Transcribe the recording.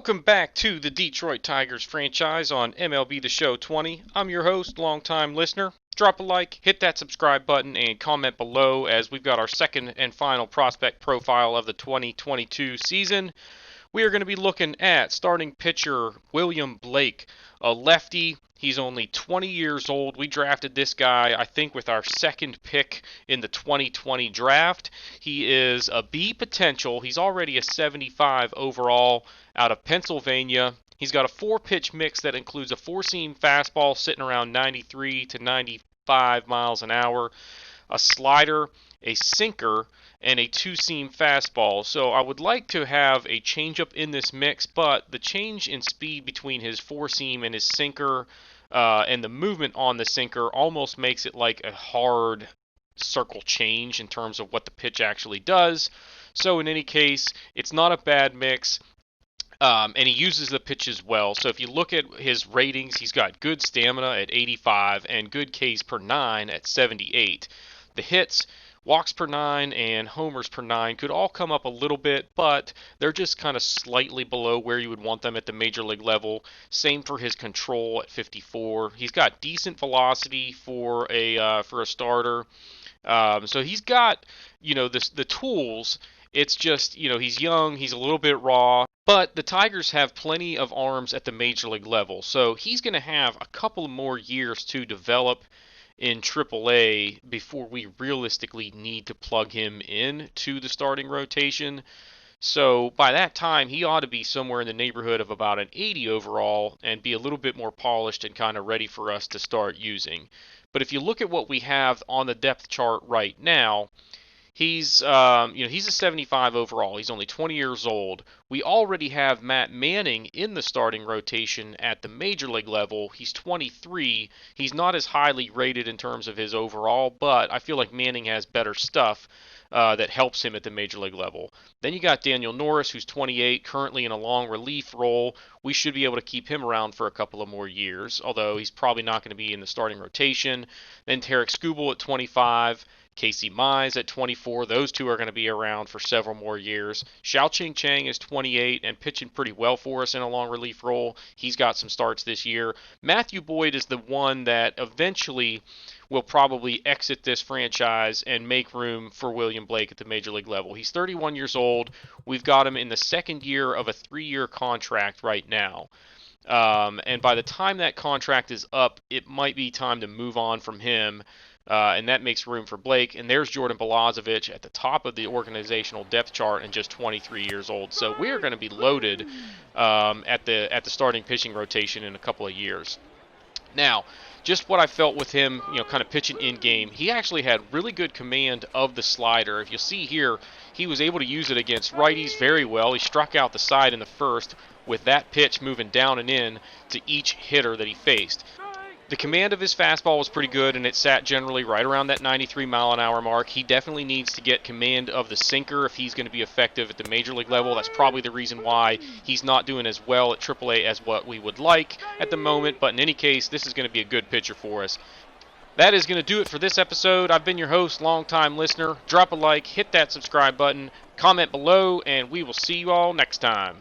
Welcome back to the Detroit Tigers franchise on MLB the Show 20. I'm your host, longtime listener. Drop a like, hit that subscribe button, and comment below as we've got our second and final prospect profile of the 2022 season. We are going to be looking at starting pitcher William Blake, a lefty. He's only 20 years old. We drafted this guy, I think, with our second pick in the 2020 draft. He is a B potential. He's already a 75 overall out of Pennsylvania. He's got a four-pitch mix that includes a four-seam fastball sitting around 93 to 95 miles an hour, a slider, a sinker, and a two-seam fastball. So I would like to have a changeup in this mix, but the change in speed between his four-seam and his sinker and the movement on the sinker almost makes it like a hard circle change in terms of what the pitch actually does. So in any case, it's not a bad mix. And he uses the pitches well. So if you look at his ratings, he's got good stamina at 85 and good Ks per 9 at 78. The hits, walks per 9, and homers per 9 could all come up a little bit, but they're just kind of slightly below where you would want them at the major league level. Same for his control at 54. He's got decent velocity for a starter. So he's got, the tools. It's just, he's young, he's a little bit raw, but the Tigers have plenty of arms at the major league level. So he's going to have a couple more years to develop in AAA before we realistically need to plug him in to the starting rotation. So by that time, he ought to be somewhere in the neighborhood of about an 80 overall and be a little bit more polished and kind of ready for us to start using. But if you look at what we have on the depth chart right now, he's a 75 overall. He's only 20 years old. We already have Matt Manning in the starting rotation at the major league level. He's 23. He's not as highly rated in terms of his overall, but I feel like Manning has better stuff that helps him at the major league level. Then you got Daniel Norris, who's 28, currently in a long relief role. We should be able to keep him around for a couple of more years, although he's probably not going to be in the starting rotation. Then Tarek Skubal at 25. Casey Mize at 24. Those two are going to be around for several more years. Xiao Chang is 28 and pitching pretty well for us in a long relief role. He's got some starts this year. Matthew Boyd is the one that eventually will probably exit this franchise and make room for William Blake at the major league level. He's 31 years old. We've got him in the second year of a 3-year contract right now. And by the time that contract is up, it might be time to move on from him. And that makes room for Blake. And there's Jordan Balazovic at the top of the organizational depth chart and just 23 years old. So we're going to be loaded at the starting pitching rotation in a couple of years. Now, just what I felt with him, kind of pitching in game, he actually had really good command of the slider. If you see here, he was able to use it against righties very well. He struck out the side in the first with that pitch moving down and in to each hitter that he faced. The command of his fastball was pretty good, and it sat generally right around that 93 mile an hour mark. He definitely needs to get command of the sinker if he's going to be effective at the major league level. That's probably the reason why he's not doing as well at AAA as what we would like at the moment. But in any case, this is going to be a good pitcher for us. That is going to do it for this episode. I've been your host, longtime listener. Drop a like, hit that subscribe button, comment below, and we will see you all next time.